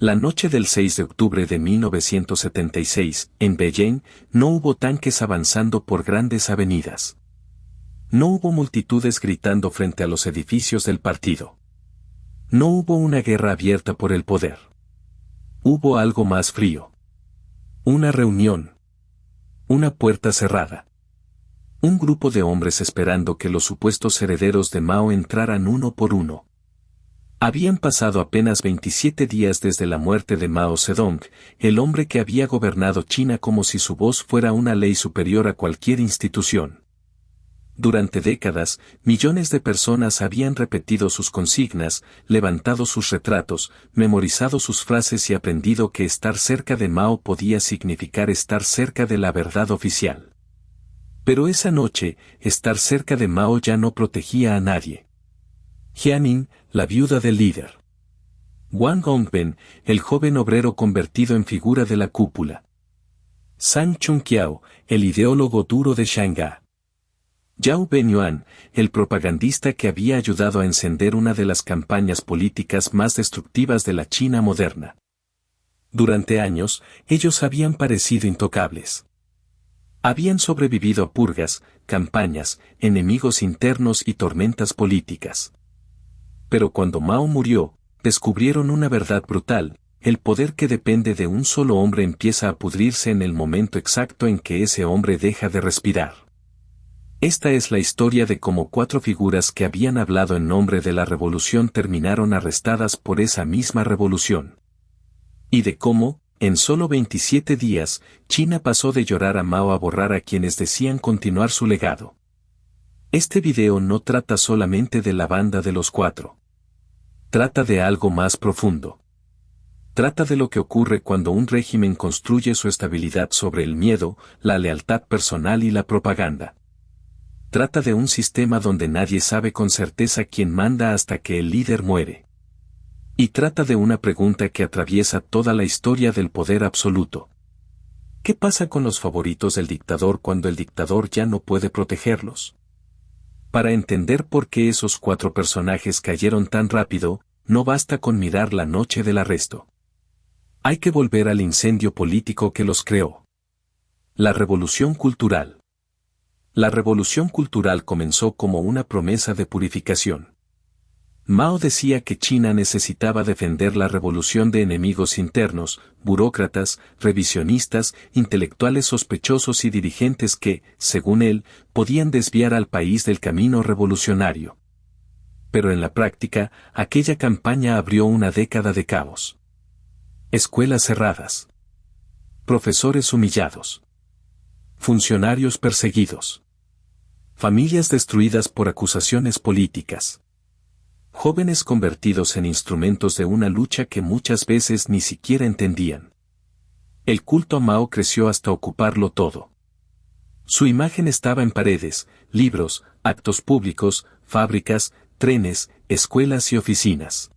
La noche del 6 de octubre de 1976, en Beijing, no hubo tanques avanzando por grandes avenidas. No hubo multitudes gritando frente a los edificios del partido. No hubo una guerra abierta por el poder. Hubo algo más frío. Una reunión. Una puerta cerrada. Un grupo de hombres esperando que los supuestos herederos de Mao entraran uno por uno. Habían pasado apenas 27 días desde la muerte de Mao Zedong, el hombre que había gobernado China como si su voz fuera una ley superior a cualquier institución. Durante décadas, millones de personas habían repetido sus consignas, levantado sus retratos, memorizado sus frases y aprendido que estar cerca de Mao podía significar estar cerca de la verdad oficial. Pero esa noche, estar cerca de Mao ya no protegía a nadie. Jianing, la viuda del líder. Wang Hongben, el joven obrero convertido en figura de la cúpula. Zhang Chunqiao, el ideólogo duro de Shanghái. Zhao Benyuan, el propagandista que había ayudado a encender una de las campañas políticas más destructivas de la China moderna. Durante años, ellos habían parecido intocables. Habían sobrevivido a purgas, campañas, enemigos internos y tormentas políticas. Pero cuando Mao murió, descubrieron una verdad brutal: el poder que depende de un solo hombre empieza a pudrirse en el momento exacto en que ese hombre deja de respirar. Esta es la historia de cómo 4 figuras que habían hablado en nombre de la revolución terminaron arrestadas por esa misma revolución. Y de cómo, en solo 27 días, China pasó de llorar a Mao a borrar a quienes decían continuar su legado. Este video no trata solamente de la banda de los 4. Trata de algo más profundo. Trata de lo que ocurre cuando un régimen construye su estabilidad sobre el miedo, la lealtad personal y la propaganda. Trata de un sistema donde nadie sabe con certeza quién manda hasta que el líder muere. Y trata de una pregunta que atraviesa toda la historia del poder absoluto. ¿Qué pasa con los favoritos del dictador cuando el dictador ya no puede protegerlos? Para entender por qué esos 4 personajes cayeron tan rápido, no basta con mirar la noche del arresto. Hay que volver al incendio político que los creó. La Revolución Cultural. La Revolución Cultural comenzó como una promesa de purificación. Mao decía que China necesitaba defender la revolución de enemigos internos, burócratas, revisionistas, intelectuales sospechosos y dirigentes que, según él, podían desviar al país del camino revolucionario. Pero en la práctica, aquella campaña abrió una década de caos. Escuelas cerradas. Profesores humillados. Funcionarios perseguidos. Familias destruidas por acusaciones políticas. Jóvenes convertidos en instrumentos de una lucha que muchas veces ni siquiera entendían. El culto a Mao creció hasta ocuparlo todo. Su imagen estaba en paredes, libros, actos públicos, fábricas, trenes, escuelas y oficinas.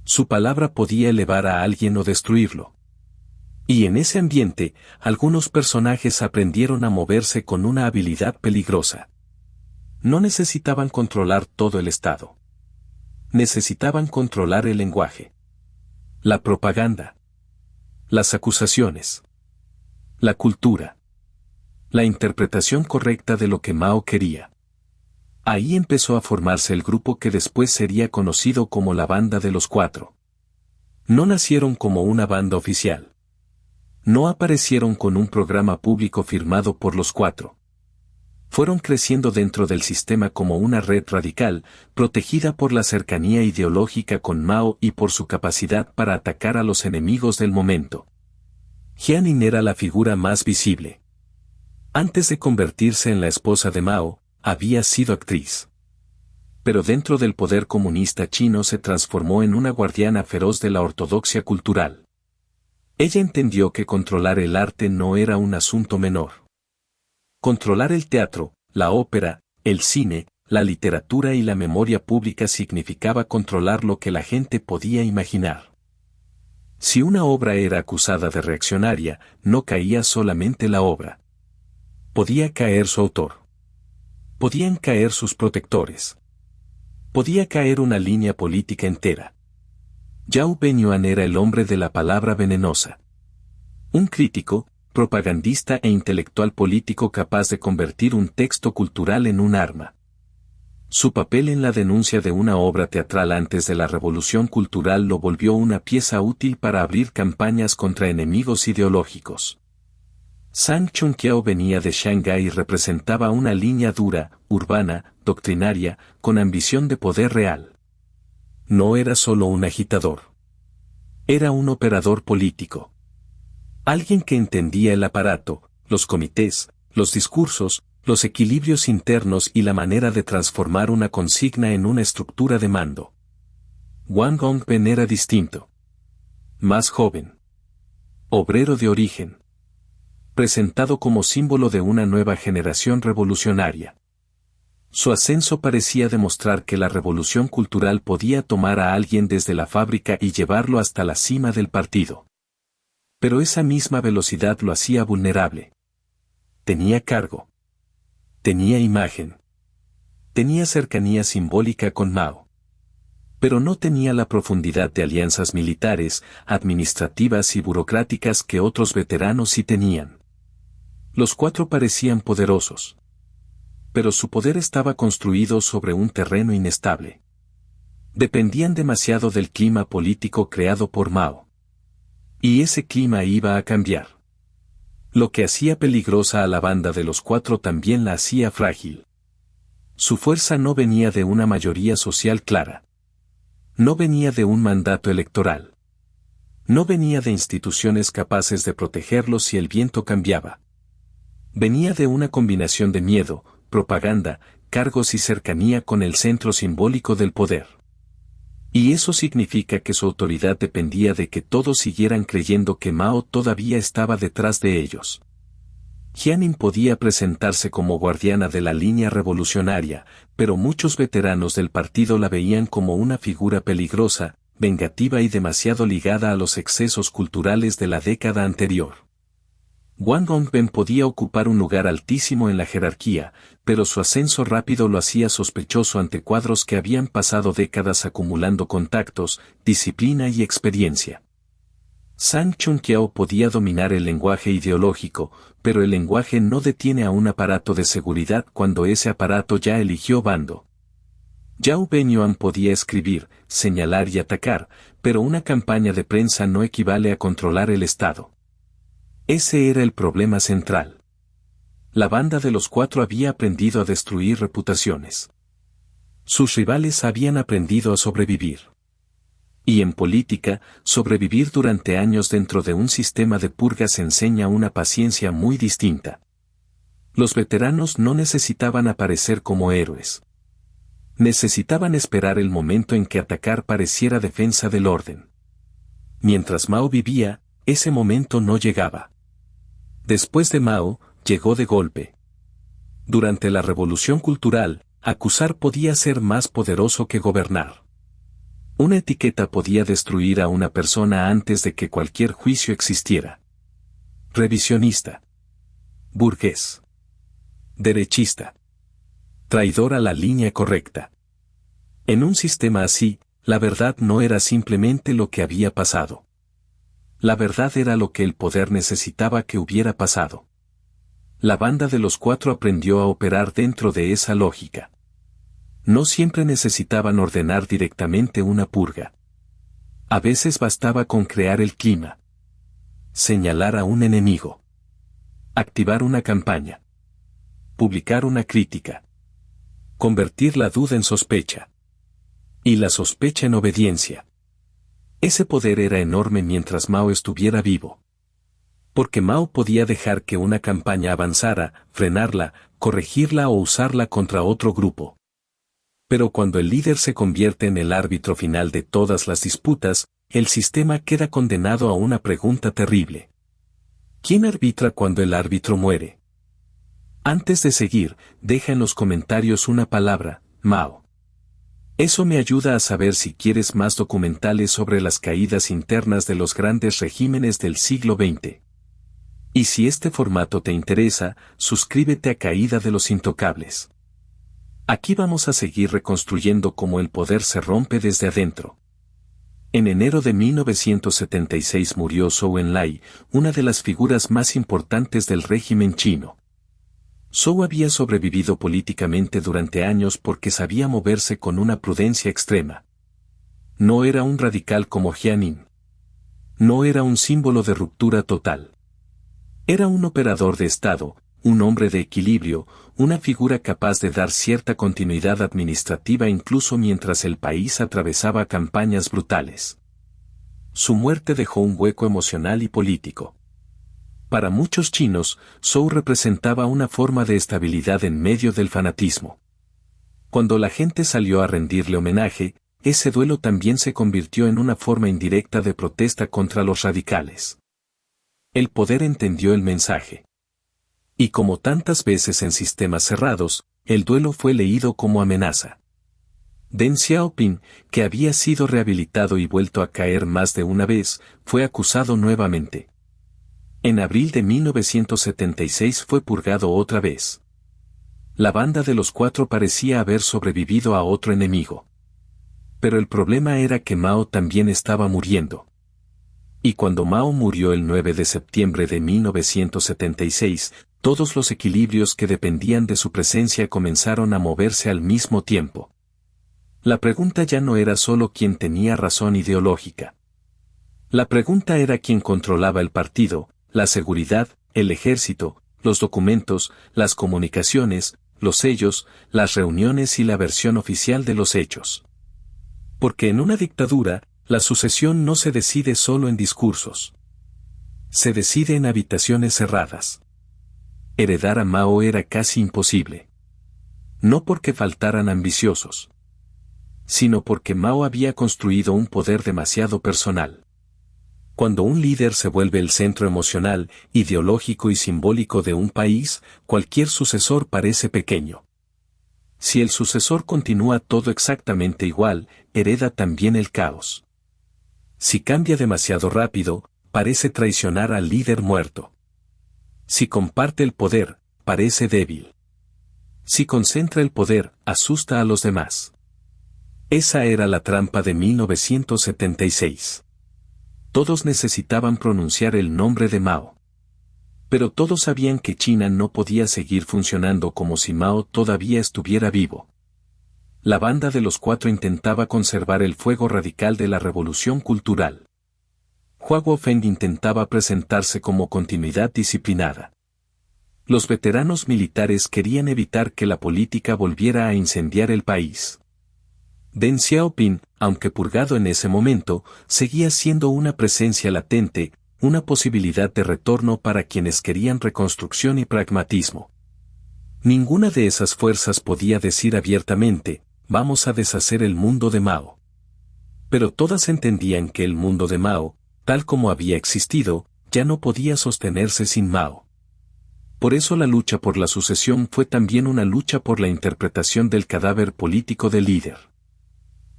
Su palabra podía elevar a alguien o destruirlo. Y en ese ambiente, algunos personajes aprendieron a moverse con una habilidad peligrosa. No necesitaban controlar todo el Estado. Necesitaban controlar el lenguaje. La propaganda. Las acusaciones. La cultura. La interpretación correcta de lo que Mao quería. Ahí empezó a formarse el grupo que después sería conocido como la Banda de los 4. No nacieron como una banda oficial. No aparecieron con un programa público firmado por los 4. Fueron creciendo dentro del sistema como una red radical, protegida por la cercanía ideológica con Mao y por su capacidad para atacar a los enemigos del momento. Jianing era la figura más visible. Antes de convertirse en la esposa de Mao, había sido actriz. Pero dentro del poder comunista chino se transformó en una guardiana feroz de la ortodoxia cultural. Ella entendió que controlar el arte no era un asunto menor. Controlar el teatro, la ópera, el cine, la literatura y la memoria pública significaba controlar lo que la gente podía imaginar. Si una obra era acusada de reaccionaria, no caía solamente la obra. Podía caer su autor. Podían caer sus protectores. Podía caer una línea política entera. Yao Benyuan era el hombre de la palabra venenosa. Un crítico, propagandista e intelectual político capaz de convertir un texto cultural en un arma. Su papel en la denuncia de una obra teatral antes de la Revolución Cultural lo volvió una pieza útil para abrir campañas contra enemigos ideológicos. Sang Chunqiao venía de Shanghái y representaba una línea dura, urbana, doctrinaria, con ambición de poder real. No era solo un agitador. Era un operador político. Alguien que entendía el aparato, los comités, los discursos, los equilibrios internos y la manera de transformar una consigna en una estructura de mando. Wang Hongben era distinto. Más joven. Obrero de origen. Presentado como símbolo de una nueva generación revolucionaria. Su ascenso parecía demostrar que la revolución cultural podía tomar a alguien desde la fábrica y llevarlo hasta la cima del partido. Pero esa misma velocidad lo hacía vulnerable. Tenía cargo. Tenía imagen. Tenía cercanía simbólica con Mao. Pero no tenía la profundidad de alianzas militares, administrativas y burocráticas que otros veteranos sí tenían. Los cuatro parecían poderosos. Pero su poder estaba construido sobre un terreno inestable. Dependían demasiado del clima político creado por Mao. Y ese clima iba a cambiar. Lo que hacía peligrosa a la banda de los cuatro también la hacía frágil. Su fuerza no venía de una mayoría social clara. No venía de un mandato electoral. No venía de instituciones capaces de protegerlos si el viento cambiaba. Venía de una combinación de miedo, propaganda, cargos y cercanía con el centro simbólico del poder. Y eso significa que su autoridad dependía de que todos siguieran creyendo que Mao todavía estaba detrás de ellos. Jianin podía presentarse como guardiana de la línea revolucionaria, pero muchos veteranos del partido la veían como una figura peligrosa, vengativa y demasiado ligada a los excesos culturales de la década anterior. Wang Hongben podía ocupar un lugar altísimo en la jerarquía, pero su ascenso rápido lo hacía sospechoso ante cuadros que habían pasado décadas acumulando contactos, disciplina y experiencia. Sang Chunqiao podía dominar el lenguaje ideológico, pero el lenguaje no detiene a un aparato de seguridad cuando ese aparato ya eligió bando. Yao Benyuan podía escribir, señalar y atacar, pero una campaña de prensa no equivale a controlar el Estado. Ese era el problema central. La banda de los cuatro había aprendido a destruir reputaciones. Sus rivales habían aprendido a sobrevivir. Y en política, sobrevivir durante años dentro de un sistema de purgas enseña una paciencia muy distinta. Los veteranos no necesitaban aparecer como héroes. Necesitaban esperar el momento en que atacar pareciera defensa del orden. Mientras Mao vivía, ese momento no llegaba. Después de Mao, llegó de golpe. Durante la Revolución Cultural, acusar podía ser más poderoso que gobernar. Una etiqueta podía destruir a una persona antes de que cualquier juicio existiera. Revisionista. Burgués. Derechista. Traidor a la línea correcta. En un sistema así, la verdad no era simplemente lo que había pasado. La verdad era lo que el poder necesitaba que hubiera pasado. La banda de los cuatro aprendió a operar dentro de esa lógica. No siempre necesitaban ordenar directamente una purga. A veces bastaba con crear el clima. Señalar a un enemigo. Activar una campaña. Publicar una crítica. Convertir la duda en sospecha. Y la sospecha en obediencia. Ese poder era enorme mientras Mao estuviera vivo. Porque Mao podía dejar que una campaña avanzara, frenarla, corregirla o usarla contra otro grupo. Pero cuando el líder se convierte en el árbitro final de todas las disputas, el sistema queda condenado a una pregunta terrible. ¿Quién arbitra cuando el árbitro muere? Antes de seguir, deja en los comentarios una palabra, Mao. Eso me ayuda a saber si quieres más documentales sobre las caídas internas de los grandes regímenes del siglo XX. Y si este formato te interesa, suscríbete a Caída de los Intocables. Aquí vamos a seguir reconstruyendo cómo el poder se rompe desde adentro. En enero de 1976 murió Zhou Enlai, una de las figuras más importantes del régimen chino. Zhou había sobrevivido políticamente durante años porque sabía moverse con una prudencia extrema. No era un radical como Jiang. No era un símbolo de ruptura total. Era un operador de Estado, un hombre de equilibrio, una figura capaz de dar cierta continuidad administrativa incluso mientras el país atravesaba campañas brutales. Su muerte dejó un hueco emocional y político. Para muchos chinos, Zhou representaba una forma de estabilidad en medio del fanatismo. Cuando la gente salió a rendirle homenaje, ese duelo también se convirtió en una forma indirecta de protesta contra los radicales. El poder entendió el mensaje. Y como tantas veces en sistemas cerrados, el duelo fue leído como amenaza. Deng Xiaoping, que había sido rehabilitado y vuelto a caer más de una vez, fue acusado nuevamente. En abril de 1976 fue purgado otra vez. La banda de los cuatro parecía haber sobrevivido a otro enemigo. Pero el problema era que Mao también estaba muriendo. Y cuando Mao murió el 9 de septiembre de 1976, todos los equilibrios que dependían de su presencia comenzaron a moverse al mismo tiempo. La pregunta ya no era solo quién tenía razón ideológica. La pregunta era quién controlaba el partido, la seguridad, el ejército, los documentos, las comunicaciones, los sellos, las reuniones y la versión oficial de los hechos. Porque en una dictadura, la sucesión no se decide solo en discursos. Se decide en habitaciones cerradas. Heredar a Mao era casi imposible. No porque faltaran ambiciosos, sino porque Mao había construido un poder demasiado personal. Cuando un líder se vuelve el centro emocional, ideológico y simbólico de un país, cualquier sucesor parece pequeño. Si el sucesor continúa todo exactamente igual, hereda también el caos. Si cambia demasiado rápido, parece traicionar al líder muerto. Si comparte el poder, parece débil. Si concentra el poder, asusta a los demás. Esa era la trampa de 1976. Todos necesitaban pronunciar el nombre de Mao. Pero todos sabían que China no podía seguir funcionando como si Mao todavía estuviera vivo. La banda de los cuatro intentaba conservar el fuego radical de la revolución cultural. Hua Guofeng intentaba presentarse como continuidad disciplinada. Los veteranos militares querían evitar que la política volviera a incendiar el país. Deng Xiaoping, aunque purgado en ese momento, seguía siendo una presencia latente, una posibilidad de retorno para quienes querían reconstrucción y pragmatismo. Ninguna de esas fuerzas podía decir abiertamente, vamos a deshacer el mundo de Mao. Pero todas entendían que el mundo de Mao, tal como había existido, ya no podía sostenerse sin Mao. Por eso la lucha por la sucesión fue también una lucha por la interpretación del cadáver político del líder.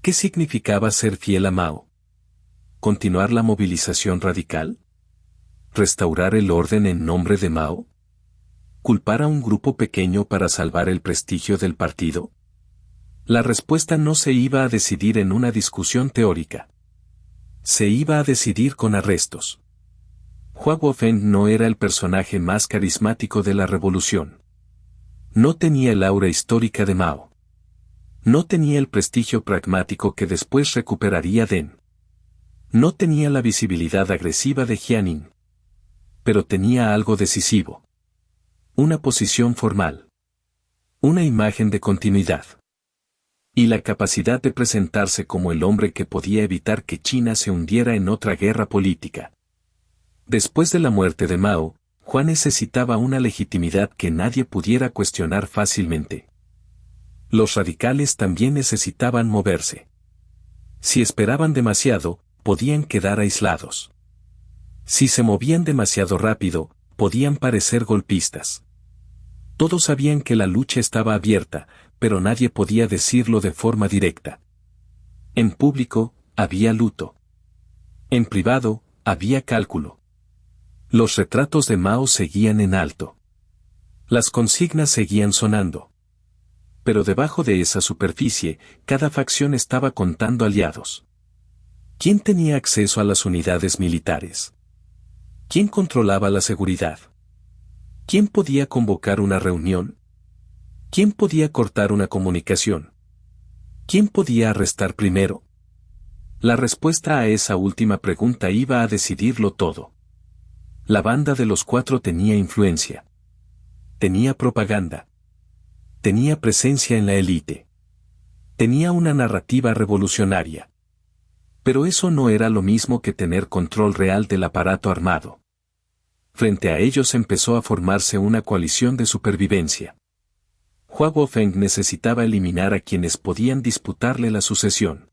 ¿Qué significaba ser fiel a Mao? ¿Continuar la movilización radical? ¿Restaurar el orden en nombre de Mao? ¿Culpar a un grupo pequeño para salvar el prestigio del partido? La respuesta no se iba a decidir en una discusión teórica. Se iba a decidir con arrestos. Hua Guofeng no era el personaje más carismático de la revolución. No tenía el aura histórica de Mao. No tenía el prestigio pragmático que después recuperaría Deng. No tenía la visibilidad agresiva de Jiang. Pero tenía algo decisivo. Una posición formal. Una imagen de continuidad. Y la capacidad de presentarse como el hombre que podía evitar que China se hundiera en otra guerra política. Después de la muerte de Mao, Hua necesitaba una legitimidad que nadie pudiera cuestionar fácilmente. Los radicales también necesitaban moverse. Si esperaban demasiado, podían quedar aislados. Si se movían demasiado rápido, podían parecer golpistas. Todos sabían que la lucha estaba abierta, pero nadie podía decirlo de forma directa. En público, había luto. En privado, había cálculo. Los retratos de Mao seguían en alto. Las consignas seguían sonando. Pero debajo de esa superficie, cada facción estaba contando aliados. ¿Quién tenía acceso a las unidades militares? ¿Quién controlaba la seguridad? ¿Quién podía convocar una reunión? ¿Quién podía cortar una comunicación? ¿Quién podía arrestar primero? La respuesta a esa última pregunta iba a decidirlo todo. La banda de los cuatro tenía influencia. Tenía propaganda. Tenía presencia en la élite. Tenía una narrativa revolucionaria. Pero eso no era lo mismo que tener control real del aparato armado. Frente a ellos empezó a formarse una coalición de supervivencia. Hua Guofeng necesitaba eliminar a quienes podían disputarle la sucesión.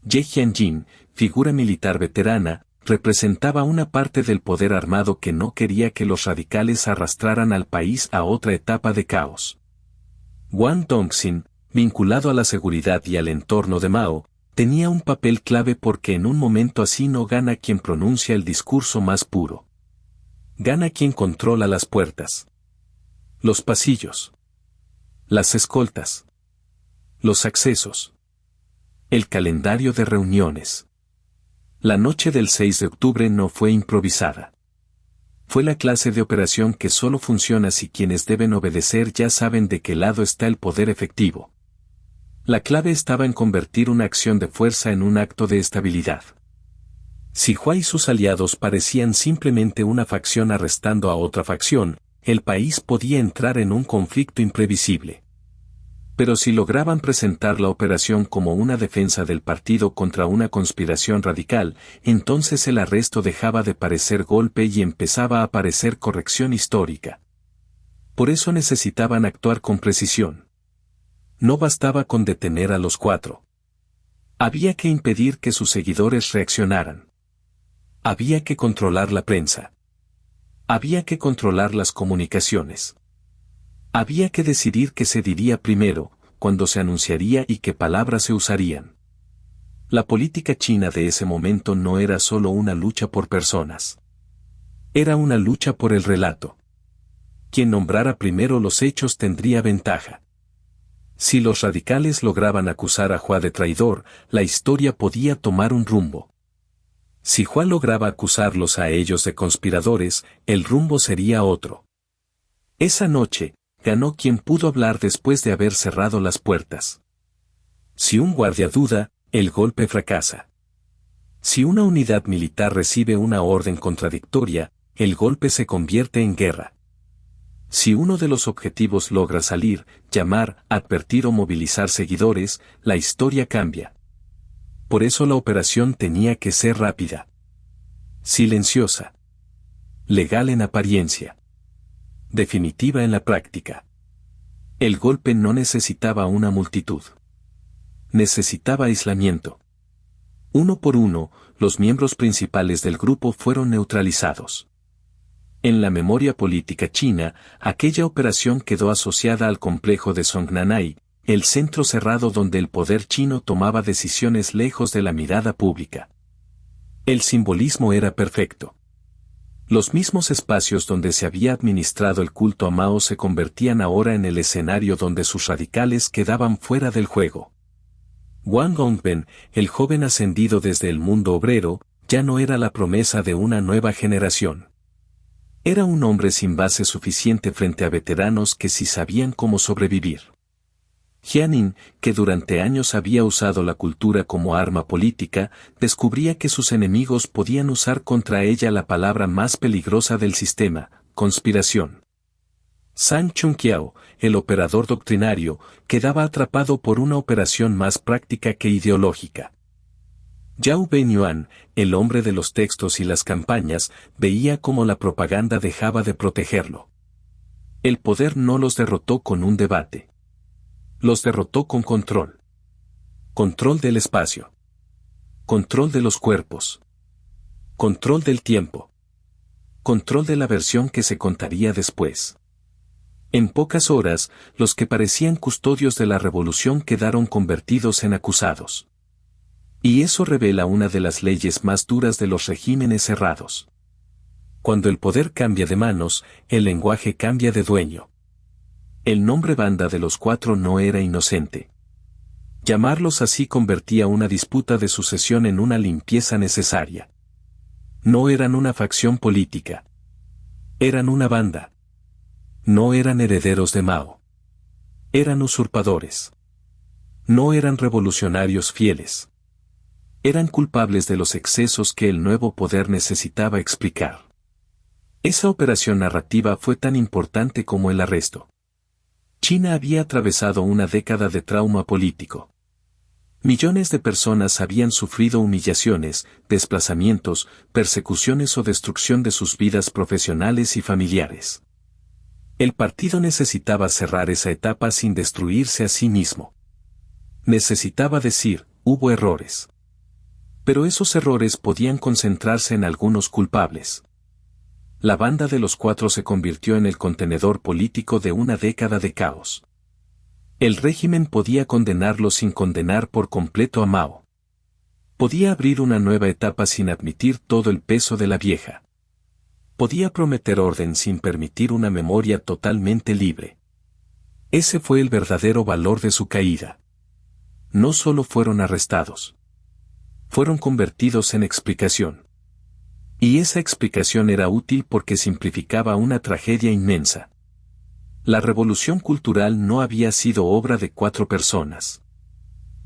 Ye Jianjin, figura militar veterana, representaba una parte del poder armado que no quería que los radicales arrastraran al país a otra etapa de caos. Wang Dongxin, vinculado a la seguridad y al entorno de Mao, tenía un papel clave porque en un momento así no gana quien pronuncia el discurso más puro. Gana quien controla las puertas, los pasillos, las escoltas, los accesos, el calendario de reuniones. La noche del 6 de octubre no fue improvisada. Fue la clase de operación que solo funciona si quienes deben obedecer ya saben de qué lado está el poder efectivo. La clave estaba en convertir una acción de fuerza en un acto de estabilidad. Si Hua y sus aliados parecían simplemente una facción arrestando a otra facción, el país podía entrar en un conflicto imprevisible. Pero si lograban presentar la operación como una defensa del partido contra una conspiración radical, entonces el arresto dejaba de parecer golpe y empezaba a parecer corrección histórica. Por eso necesitaban actuar con precisión. No bastaba con detener a los cuatro. Había que impedir que sus seguidores reaccionaran. Había que controlar la prensa. Había que controlar las comunicaciones. Había que decidir qué se diría primero, cuándo se anunciaría y qué palabras se usarían. La política china de ese momento no era solo una lucha por personas. Era una lucha por el relato. Quien nombrara primero los hechos tendría ventaja. Si los radicales lograban acusar a Hua de traidor, la historia podía tomar un rumbo. Si Hua lograba acusarlos a ellos de conspiradores, el rumbo sería otro. Esa noche, ganó quien pudo hablar después de haber cerrado las puertas. Si un guardia duda, el golpe fracasa. Si una unidad militar recibe una orden contradictoria, el golpe se convierte en guerra. Si uno de los objetivos logra salir, llamar, advertir o movilizar seguidores, la historia cambia. Por eso la operación tenía que ser rápida, silenciosa, legal en apariencia, definitiva en la práctica. El golpe no necesitaba una multitud. Necesitaba aislamiento. Uno por uno, los miembros principales del grupo fueron neutralizados. En la memoria política china, aquella operación quedó asociada al complejo de Songnanhai, el centro cerrado donde el poder chino tomaba decisiones lejos de la mirada pública. El simbolismo era perfecto. Los mismos espacios donde se había administrado el culto a Mao se convertían ahora en el escenario donde sus radicales quedaban fuera del juego. Wang Hongben, el joven ascendido desde el mundo obrero, ya no era la promesa de una nueva generación. Era un hombre sin base suficiente frente a veteranos que sí sabían cómo sobrevivir. Jianin, que durante años había usado la cultura como arma política, descubría que sus enemigos podían usar contra ella la palabra más peligrosa del sistema, conspiración. Zhang Chunqiao, el operador doctrinario, quedaba atrapado por una operación más práctica que ideológica. Yao Benyuan, el hombre de los textos y las campañas, veía cómo la propaganda dejaba de protegerlo. El poder no los derrotó con un debate. Los derrotó con control. Control del espacio. Control de los cuerpos. Control del tiempo. Control de la versión que se contaría después. En pocas horas, los que parecían custodios de la revolución quedaron convertidos en acusados. Y eso revela una de las leyes más duras de los regímenes cerrados. Cuando el poder cambia de manos, el lenguaje cambia de dueño. El nombre banda de los cuatro no era inocente. Llamarlos así convertía una disputa de sucesión en una limpieza necesaria. No eran una facción política. Eran una banda. No eran herederos de Mao. Eran usurpadores. No eran revolucionarios fieles. Eran culpables de los excesos que el nuevo poder necesitaba explicar. Esa operación narrativa fue tan importante como el arresto. China había atravesado una década de trauma político. Millones de personas habían sufrido humillaciones, desplazamientos, persecuciones o destrucción de sus vidas profesionales y familiares. El partido necesitaba cerrar esa etapa sin destruirse a sí mismo. Necesitaba decir, hubo errores. Pero esos errores podían concentrarse en algunos culpables. La banda de los cuatro se convirtió en el contenedor político de una década de caos. El régimen podía condenarlo sin condenar por completo a Mao. Podía abrir una nueva etapa sin admitir todo el peso de la vieja. Podía prometer orden sin permitir una memoria totalmente libre. Ese fue el verdadero valor de su caída. No solo fueron arrestados. Fueron convertidos en explicación. Y esa explicación era útil porque simplificaba una tragedia inmensa. La revolución cultural no había sido obra de 4 personas.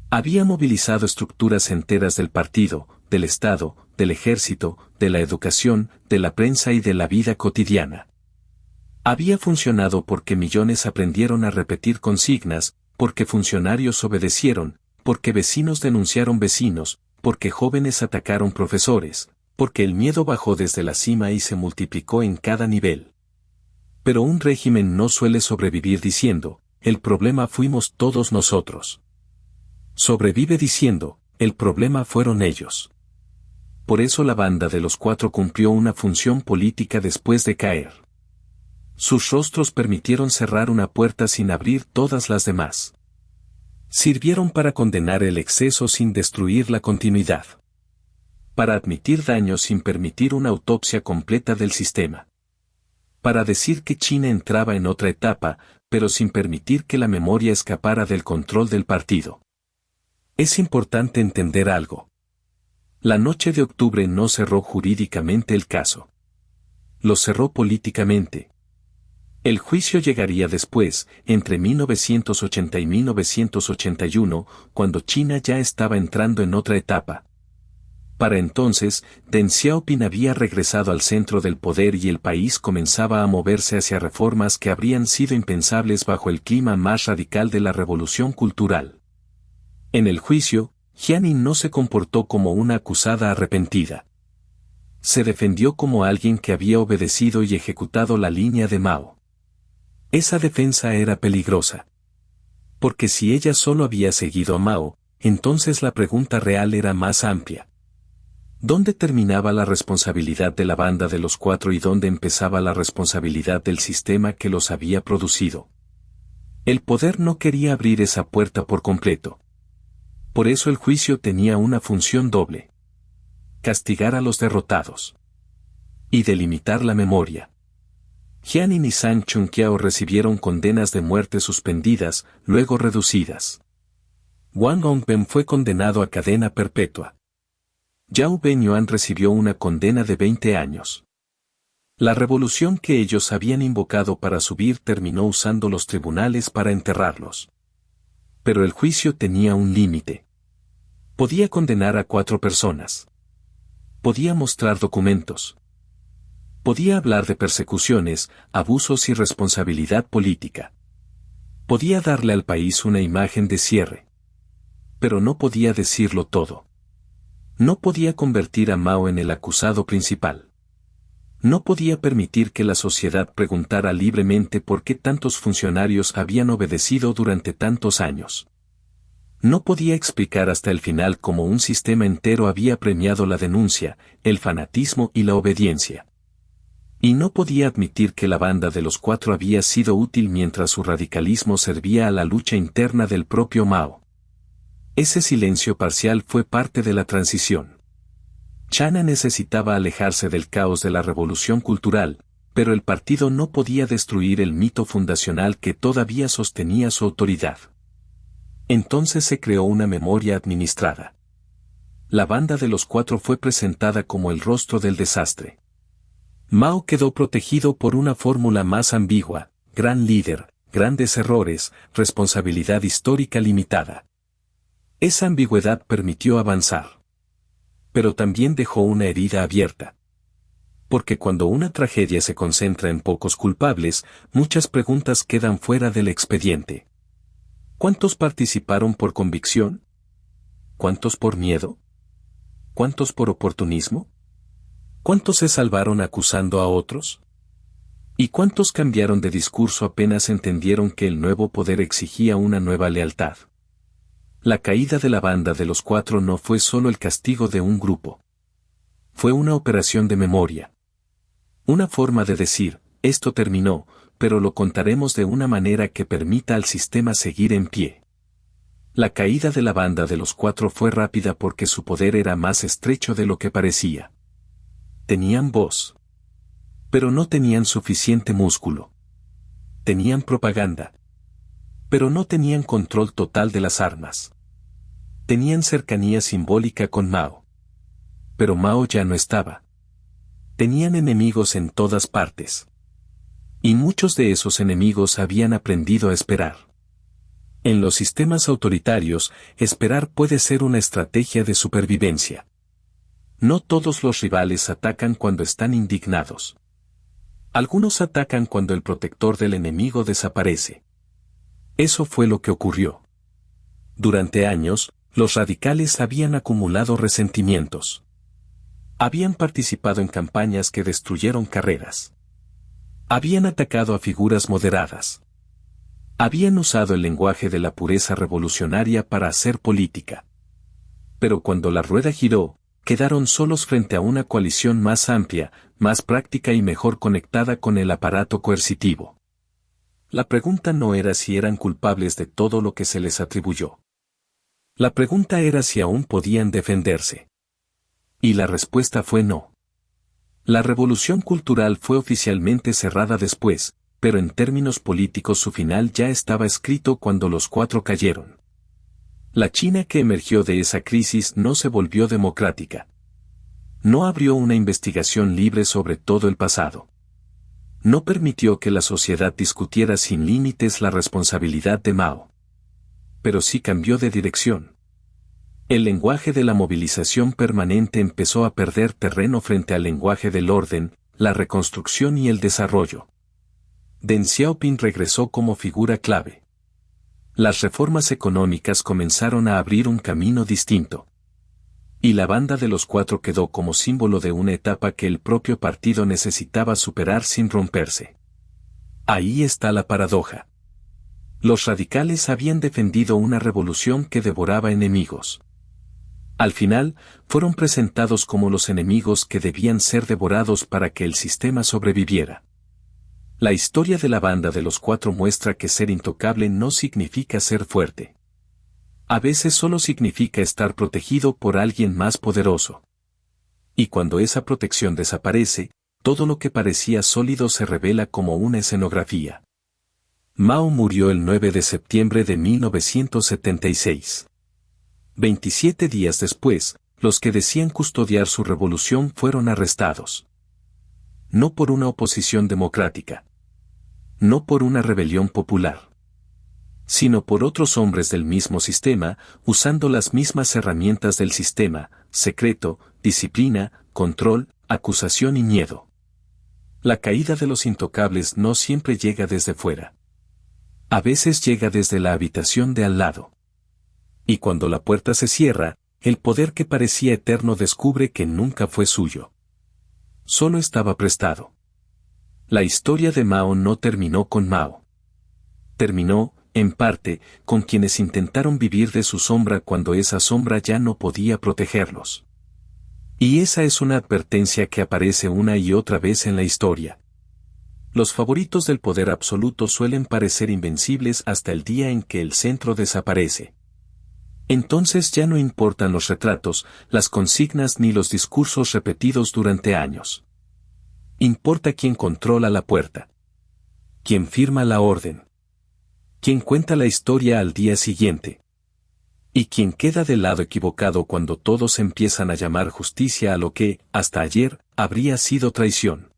Había movilizado estructuras enteras del partido, del Estado, del ejército, de la educación, de la prensa y de la vida cotidiana. Había funcionado porque millones aprendieron a repetir consignas, porque funcionarios obedecieron, porque vecinos denunciaron vecinos, porque jóvenes atacaron profesores, porque el miedo bajó desde la cima y se multiplicó en cada nivel. Pero un régimen no suele sobrevivir diciendo, el problema fuimos todos nosotros. Sobrevive diciendo, el problema fueron ellos. Por eso la banda de los 4 cumplió una función política después de caer. Sus rostros permitieron cerrar una puerta sin abrir todas las demás. Sirvieron para condenar el exceso sin destruir la continuidad. Para admitir daños sin permitir una autopsia completa del sistema. Para decir que China entraba en otra etapa, pero sin permitir que la memoria escapara del control del partido. Es importante entender algo. La noche de octubre no cerró jurídicamente el caso. Lo cerró políticamente. El juicio llegaría después, entre 1980 y 1981, cuando China ya estaba entrando en otra etapa. Para entonces, Deng Xiaoping había regresado al centro del poder y el país comenzaba a moverse hacia reformas que habrían sido impensables bajo el clima más radical de la revolución cultural. En el juicio, Jianin no se comportó como una acusada arrepentida. Se defendió como alguien que había obedecido y ejecutado la línea de Mao. Esa defensa era peligrosa. Porque si ella solo había seguido a Mao, entonces la pregunta real era más amplia. ¿Dónde terminaba la responsabilidad de la banda de los 4 y dónde empezaba la responsabilidad del sistema que los había producido? El poder no quería abrir esa puerta por completo. Por eso el juicio tenía una función doble. Castigar a los derrotados. Y delimitar la memoria. Jianin y Zhang Chunqiao recibieron condenas de muerte suspendidas, luego reducidas. Wang Hongben fue condenado a cadena perpetua. Zhao Benyuan recibió una condena de 20 años. La revolución que ellos habían invocado para subir terminó usando los tribunales para enterrarlos. Pero el juicio tenía un límite. Podía condenar a 4 personas. Podía mostrar documentos. Podía hablar de persecuciones, abusos y responsabilidad política. Podía darle al país una imagen de cierre. Pero no podía decirlo todo. No podía convertir a Mao en el acusado principal. No podía permitir que la sociedad preguntara libremente por qué tantos funcionarios habían obedecido durante tantos años. No podía explicar hasta el final cómo un sistema entero había premiado la denuncia, el fanatismo y la obediencia. Y no podía admitir que la banda de los 4 había sido útil mientras su radicalismo servía a la lucha interna del propio Mao. Ese silencio parcial fue parte de la transición. China necesitaba alejarse del caos de la revolución cultural, pero el partido no podía destruir el mito fundacional que todavía sostenía su autoridad. Entonces se creó una memoria administrada. La banda de los cuatro fue presentada como el rostro del desastre. Mao quedó protegido por una fórmula más ambigua: gran líder, grandes errores, responsabilidad histórica limitada. Esa ambigüedad permitió avanzar. Pero también dejó una herida abierta. Porque cuando una tragedia se concentra en pocos culpables, muchas preguntas quedan fuera del expediente. ¿Cuántos participaron por convicción? ¿Cuántos por miedo? ¿Cuántos por oportunismo? ¿Cuántos se salvaron acusando a otros? ¿Y cuántos cambiaron de discurso apenas entendieron que el nuevo poder exigía una nueva lealtad? La caída de la banda de los cuatro no fue solo el castigo de un grupo. Fue una operación de memoria. Una forma de decir: esto terminó, pero lo contaremos de una manera que permita al sistema seguir en pie. La caída de la banda de los cuatro fue rápida porque su poder era más estrecho de lo que parecía. Tenían voz. Pero no tenían suficiente músculo. Tenían propaganda. Pero no tenían control total de las armas. Tenían cercanía simbólica con Mao. Pero Mao ya no estaba. Tenían enemigos en todas partes. Y muchos de esos enemigos habían aprendido a esperar. En los sistemas autoritarios, esperar puede ser una estrategia de supervivencia. No todos los rivales atacan cuando están indignados. Algunos atacan cuando el protector del enemigo desaparece. Eso fue lo que ocurrió. Durante años, los radicales habían acumulado resentimientos. Habían participado en campañas que destruyeron carreras. Habían atacado a figuras moderadas. Habían usado el lenguaje de la pureza revolucionaria para hacer política. Pero cuando la rueda giró, quedaron solos frente a una coalición más amplia, más práctica y mejor conectada con el aparato coercitivo. La pregunta no era si eran culpables de todo lo que se les atribuyó. La pregunta era si aún podían defenderse. Y la respuesta fue no. La revolución cultural fue oficialmente cerrada después, pero en términos políticos su final ya estaba escrito cuando los cuatro cayeron. La China que emergió de esa crisis no se volvió democrática. No abrió una investigación libre sobre todo el pasado. No permitió que la sociedad discutiera sin límites la responsabilidad de Mao. Pero sí cambió de dirección. El lenguaje de la movilización permanente empezó a perder terreno frente al lenguaje del orden, la reconstrucción y el desarrollo. Deng Xiaoping regresó como figura clave. Las reformas económicas comenzaron a abrir un camino distinto. Y la banda de los cuatro quedó como símbolo de una etapa que el propio partido necesitaba superar sin romperse. Ahí está la paradoja. Los radicales habían defendido una revolución que devoraba enemigos. Al final, fueron presentados como los enemigos que debían ser devorados para que el sistema sobreviviera. La historia de la banda de los cuatro muestra que ser intocable no significa ser fuerte. A veces solo significa estar protegido por alguien más poderoso. Y cuando esa protección desaparece, todo lo que parecía sólido se revela como una escenografía. Mao murió el 9 de septiembre de 1976. 27 días después, los que decían custodiar su revolución fueron arrestados. No por una oposición democrática. No por una rebelión popular. Sino por otros hombres del mismo sistema, usando las mismas herramientas del sistema: secreto, disciplina, control, acusación y miedo. La caída de los intocables no siempre llega desde fuera. A veces llega desde la habitación de al lado. Y cuando la puerta se cierra, el poder que parecía eterno descubre que nunca fue suyo. Solo estaba prestado. La historia de Mao no terminó con Mao. Terminó, en parte, con quienes intentaron vivir de su sombra cuando esa sombra ya no podía protegerlos. Y esa es una advertencia que aparece una y otra vez en la historia. Los favoritos del poder absoluto suelen parecer invencibles hasta el día en que el centro desaparece. Entonces ya no importan los retratos, las consignas ni los discursos repetidos durante años. Importa quién controla la puerta. Quién firma la orden. Quién cuenta la historia al día siguiente. Y quien queda del lado equivocado cuando todos empiezan a llamar justicia a lo que, hasta ayer, habría sido traición.